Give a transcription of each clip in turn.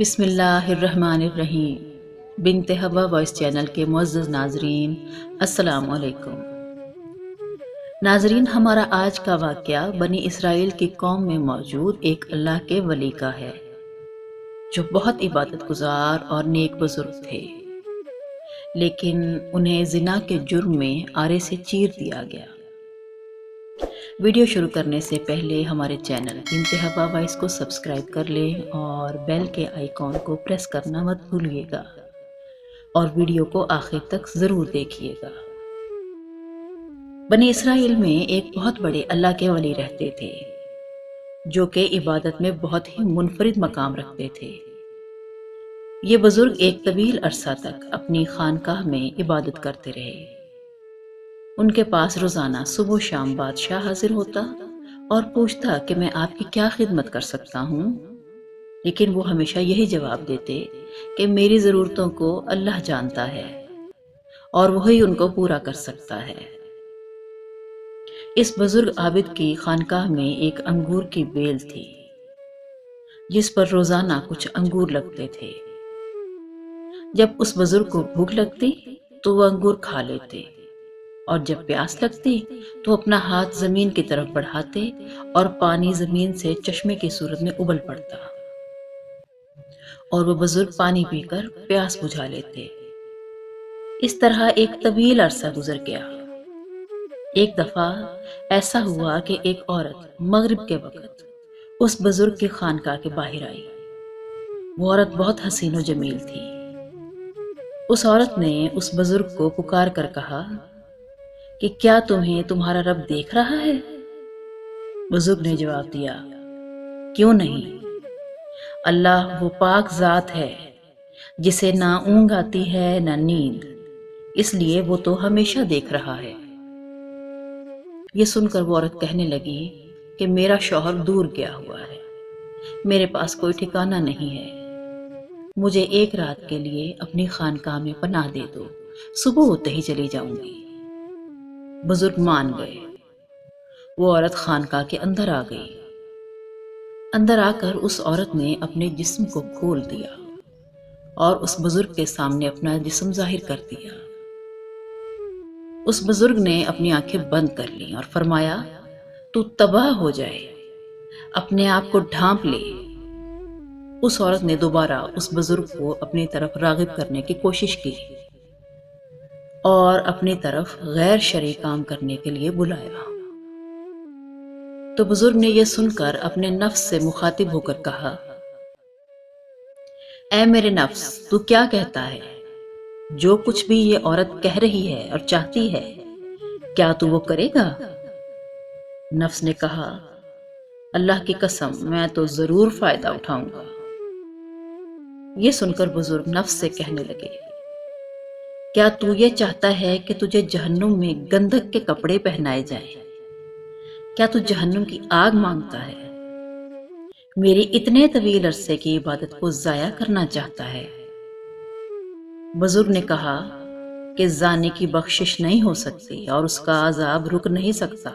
بسم اللہ الرحمن الرحیم۔ بنت حوا وائس چینل کے معزز ناظرین، السلام علیکم۔ ناظرین، ہمارا آج کا واقعہ بنی اسرائیل کی قوم میں موجود ایک اللہ کے ولی کا ہے جو بہت عبادت گزار اور نیک بزرگ تھے، لیکن انہیں زنا کے جرم میں آرے سے چیر دیا گیا۔ ویڈیو شروع کرنے سے پہلے ہمارے چینل بنت حوا وائس کو سبسکرائب کر لیں اور بیل کے آئیکن کو پریس کرنا مت بھولیے گا، اور ویڈیو کو آخر تک ضرور دیکھیے گا۔ بنی اسرائیل میں ایک بہت بڑے اللہ کے ولی رہتے تھے جو کہ عبادت میں بہت ہی منفرد مقام رکھتے تھے۔ یہ بزرگ ایک طویل عرصہ تک اپنی خانقاہ میں عبادت کرتے رہے۔ ان کے پاس روزانہ صبح و شام بادشاہ حاضر ہوتا اور پوچھتا کہ میں آپ کی کیا خدمت کر سکتا ہوں، لیکن وہ ہمیشہ یہی جواب دیتے کہ میری ضرورتوں کو اللہ جانتا ہے اور وہی ان کو پورا کر سکتا ہے۔ اس بزرگ عابد کی خانقاہ میں ایک انگور کی بیل تھی جس پر روزانہ کچھ انگور لگتے تھے۔ جب اس بزرگ کو بھوک لگتی تو وہ انگور کھا لیتے، اور جب پیاس لگتی تو اپنا ہاتھ زمین کی طرف بڑھاتے اور پانی زمین سے چشمے کی صورت میں ابل پڑتا، اور وہ بزرگ پانی پی کر پیاس بجھا لیتے۔ اس طرح ایک طویل عرصہ گزر گیا۔ ایک دفعہ ایسا ہوا کہ ایک عورت مغرب کے وقت اس بزرگ کی خانقاہ کے باہر آئی۔ وہ عورت بہت حسین و جمیل تھی۔ اس عورت نے اس بزرگ کو پکار کر کہا کہ کیا تمہیں تمہارا رب دیکھ رہا ہے؟ بزرگ نے جواب دیا، کیوں نہیں؟ اللہ وہ پاک ذات ہے جسے نہ اونگ آتی ہے نہ نیند، اس لیے وہ تو ہمیشہ دیکھ رہا ہے۔ یہ سن کر وہ عورت کہنے لگی کہ میرا شوہر دور گیا ہوا ہے، میرے پاس کوئی ٹھکانہ نہیں ہے، مجھے ایک رات کے لیے اپنی خانقاہ میں پناہ دے دو، صبح ہوتے ہی چلی جاؤں گی۔ بزرگ مان گئے۔ وہ عورت خانقاہ کے اندر آ گئی۔ اندر آ کر اس عورت نے اپنے جسم کو کھول دیا اور اس بزرگ کے سامنے اپنا جسم ظاہر کر دیا۔ اس بزرگ نے اپنی آنکھیں بند کر لیں اور فرمایا، تو تباہ ہو جائے، اپنے آپ کو ڈھانپ لے۔ اس عورت نے دوبارہ اس بزرگ کو اپنی طرف راغب کرنے کی کوشش کی اور اپنی طرف غیر شرعی کام کرنے کے لیے بلایا۔ تو بزرگ نے یہ سن کر اپنے نفس سے مخاطب ہو کر کہا، اے میرے نفس، تو کیا کہتا ہے؟ جو کچھ بھی یہ عورت کہہ رہی ہے اور چاہتی ہے، کیا تو وہ کرے گا؟ نفس نے کہا، اللہ کی قسم، میں تو ضرور فائدہ اٹھاؤں گا۔ یہ سن کر بزرگ نفس سے کہنے لگے، کیا تو یہ چاہتا ہے کہ تجھے جہنم میں گندھک کے کپڑے پہنائے جائیں؟ کیا تو جہنم کی آگ مانگتا ہے؟ میری اتنے طویل عرصے کی عبادت کو ضائع کرنا چاہتا ہے؟ بزرگ نے کہا کہ زانی کی بخشش نہیں ہو سکتی اور اس کا عذاب رک نہیں سکتا۔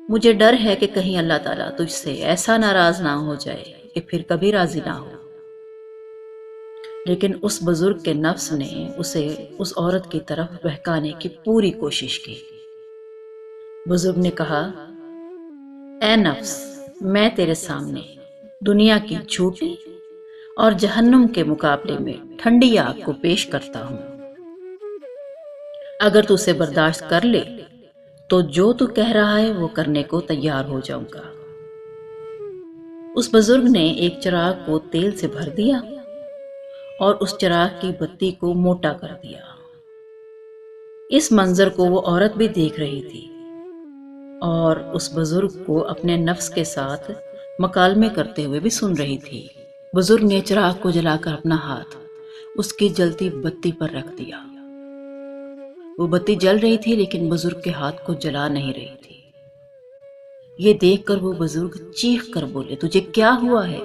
مجھے ڈر ہے کہ کہیں اللہ تعالیٰ تجھ سے ایسا ناراض نہ ہو جائے کہ پھر کبھی راضی نہ ہو۔ لیکن اس بزرگ کے نفس نے اسے اس عورت کی طرف بہکانے کی پوری کوشش کی۔ بزرگ نے کہا، اے نفس، میں تیرے سامنے دنیا کی جھوٹی اور جہنم کے مقابلے میں ٹھنڈی آگ کو پیش کرتا ہوں۔ اگر تو اسے برداشت کر لے تو جو تو کہہ رہا ہے وہ کرنے کو تیار ہو جاؤں گا۔ اس بزرگ نے ایک چراغ کو تیل سے بھر دیا اور اس چراغ کی بتی کو موٹا کر دیا۔ اس منظر کو وہ عورت بھی دیکھ رہی تھی اور اس بزرگ کو اپنے نفس کے ساتھ مکالمے کرتے ہوئے بھی سن رہی تھی۔ بزرگ نے چراغ کو جلا کر اپنا ہاتھ اس کی جلتی بتی پر رکھ دیا۔ وہ بتی جل رہی تھی لیکن بزرگ کے ہاتھ کو جلا نہیں رہی تھی۔ یہ دیکھ کر وہ بزرگ چیخ کر بولے، تجھے کیا ہوا ہے؟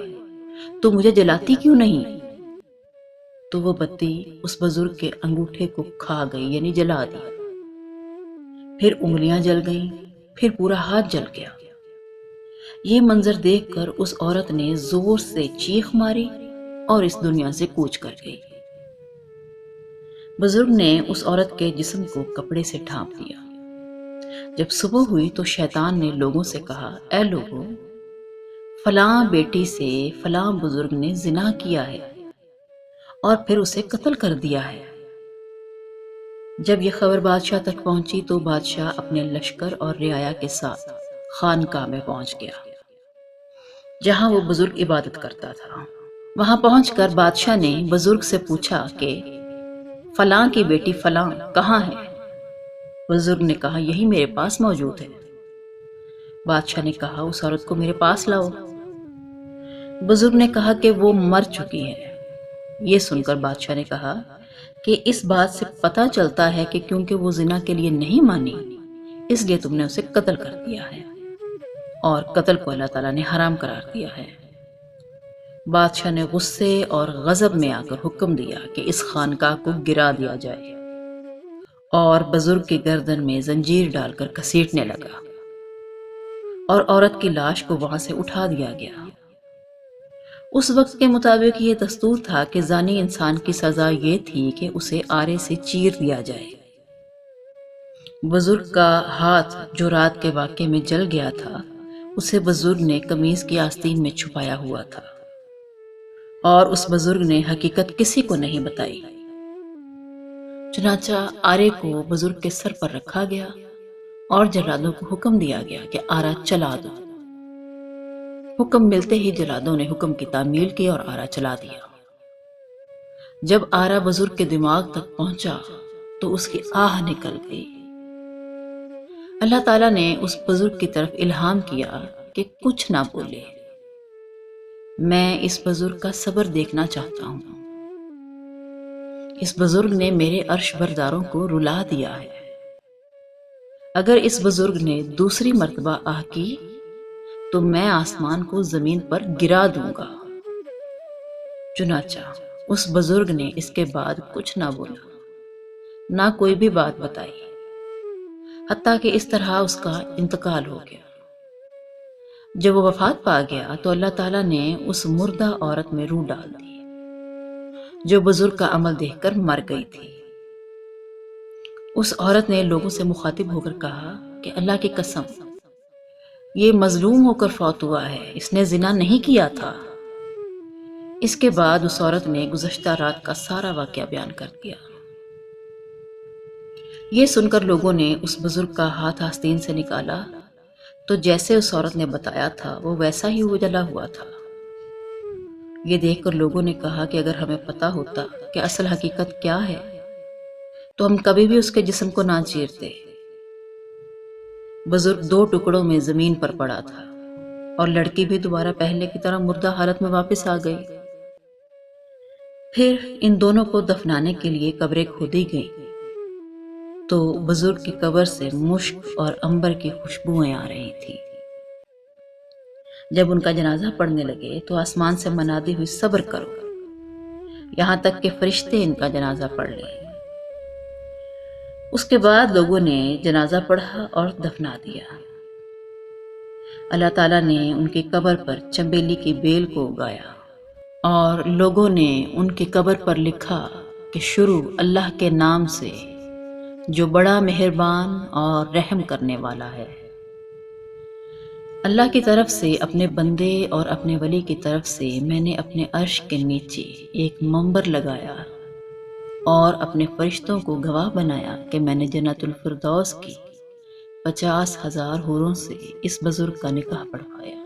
تو مجھے جلاتی کیوں نہیں؟ تو وہ بتی اس بزرگ کے انگوٹھے کو کھا گئی، یعنی جلا دی۔ پھر انگلیاں جل گئیں، پھر پورا ہاتھ جل گیا۔ یہ منظر دیکھ کر اس عورت نے زور سے چیخ ماری اور اس دنیا سے کوچ کر گئی۔ بزرگ نے اس عورت کے جسم کو کپڑے سے ڈھانپ دیا۔ جب صبح ہوئی تو شیطان نے لوگوں سے کہا، اے لوگوں، فلاں بیٹی سے فلاں بزرگ نے زنا کیا ہے اور پھر اسے قتل کر دیا ہے۔ جب یہ خبر بادشاہ تک پہنچی تو بادشاہ اپنے لشکر اور رعایا کے ساتھ خانقاہ میں پہنچ گیا جہاں وہ بزرگ عبادت کرتا تھا۔ وہاں پہنچ کر بادشاہ نے بزرگ سے پوچھا کہ فلاں کی بیٹی فلاں کہاں ہے؟ بزرگ نے کہا، یہی میرے پاس موجود ہے۔ بادشاہ نے کہا، اس عورت کو میرے پاس لاؤ۔ بزرگ نے کہا کہ وہ مر چکی ہے۔ یہ سن کر بادشاہ نے کہا کہ اس بات سے پتہ چلتا ہے کہ کیونکہ وہ زنا کے لیے نہیں مانی، اس لیے تم نے اسے قتل کر دیا ہے، اور قتل کو اللہ تعالیٰ نے حرام قرار دیا ہے۔ بادشاہ نے غصے اور غضب میں آ کر حکم دیا کہ اس خانقاہ کو گرا دیا جائے، اور بزرگ کی گردن میں زنجیر ڈال کر گھسیٹنے لگا، اور عورت کی لاش کو وہاں سے اٹھا دیا گیا۔ اس وقت کے مطابق یہ دستور تھا کہ زانی انسان کی سزا یہ تھی کہ اسے آرے سے چیر دیا جائے۔ بزرگ کا ہاتھ جو رات کے واقعے میں جل گیا تھا، اسے بزرگ نے قمیض کی آستین میں چھپایا ہوا تھا، اور اس بزرگ نے حقیقت کسی کو نہیں بتائی۔ چنانچہ آرے کو بزرگ کے سر پر رکھا گیا اور جلادوں کو حکم دیا گیا کہ آرا چلا دو۔ حکم ملتے ہی جلادوں نے حکم کی تعمیل کی اور آرا چلا دیا۔ جب آرا بزرگ کے دماغ تک پہنچا تو اس کی آہ نکل گئی۔ اللہ تعالیٰ نے اس بزرگ کی طرف الہام کیا کہ کچھ نہ بولے، میں اس بزرگ کا صبر دیکھنا چاہتا ہوں۔ اس بزرگ نے میرے عرش برداروں کو رلا دیا ہے۔ اگر اس بزرگ نے دوسری مرتبہ آہ کی تو میں آسمان کو زمین پر گرا دوں گا۔ چنانچہ اس بزرگ نے اس کے بعد کچھ نہ بولا، نہ کوئی بھی بات بتائی، حتیٰ کہ اس طرح اس کا انتقال ہو گیا۔ جب وہ وفات پا گیا تو اللہ تعالیٰ نے اس مردہ عورت میں روح ڈال دی جو بزرگ کا عمل دیکھ کر مر گئی تھی۔ اس عورت نے لوگوں سے مخاطب ہو کر کہا کہ اللہ کی قسم، یہ مظلوم ہو کر فوت ہوا ہے، اس نے زنا نہیں کیا تھا۔ اس کے بعد اس عورت نے گزشتہ رات کا سارا واقعہ بیان کر دیا۔ یہ سن کر لوگوں نے اس بزرگ کا ہاتھ آستین سے نکالا تو جیسے اس عورت نے بتایا تھا وہ ویسا ہی اجلا ہوا تھا۔ یہ دیکھ کر لوگوں نے کہا کہ اگر ہمیں پتا ہوتا کہ اصل حقیقت کیا ہے تو ہم کبھی بھی اس کے جسم کو نہ چیرتے۔ بزرگ 2 ٹکڑوں میں زمین پر پڑا تھا اور لڑکی بھی دوبارہ پہلے کی طرح مردہ حالت میں واپس آ گئی۔ پھر ان دونوں کو دفنانے کے لیے قبریں کھودی گئیں تو بزرگ کی قبر سے مشک اور عنبر کی خوشبوئیں آ رہی تھیں۔ جب ان کا جنازہ پڑھنے لگے تو آسمان سے منادی ہوئی، صبر کرو، یہاں تک کہ فرشتے ان کا جنازہ پڑھ لیں۔ اس کے بعد لوگوں نے جنازہ پڑھا اور دفنا دیا۔ اللہ تعالیٰ نے ان کی قبر پر چنبیلی کی بیل کو اگایا اور لوگوں نے ان کی قبر پر لکھا کہ شروع اللہ کے نام سے جو بڑا مہربان اور رحم کرنے والا ہے۔ اللہ کی طرف سے اپنے بندے اور اپنے ولی کی طرف سے میں نے اپنے عرش کے نیچے ایک منبر لگایا اور اپنے فرشتوں کو گواہ بنایا کہ میں نے جنت الفردوس کی 50,000 حوروں سے اس بزرگ کا نکاح پڑھوایا،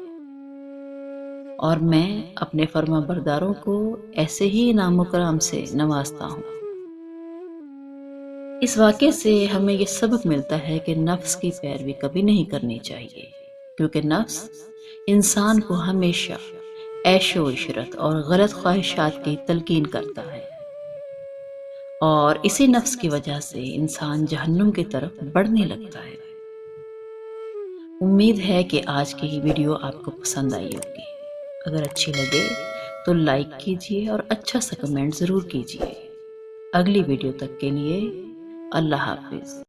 اور میں اپنے فرما برداروں کو ایسے ہی انعام و کرام سے نوازتا ہوں۔ اس واقعے سے ہمیں یہ سبق ملتا ہے کہ نفس کی پیروی کبھی نہیں کرنی چاہیے، کیونکہ نفس انسان کو ہمیشہ عیش و عشرت اور غلط خواہشات کی تلقین کرتا ہے، اور اسی نفس کی وجہ سے انسان جہنم کی طرف بڑھنے لگتا ہے۔ امید ہے کہ آج کی یہ ویڈیو آپ کو پسند آئی ہوگی۔ اگر اچھی لگے تو لائک کیجیے اور اچھا سا کمنٹ ضرور کیجیے۔ اگلی ویڈیو تک کے لیے اللہ حافظ۔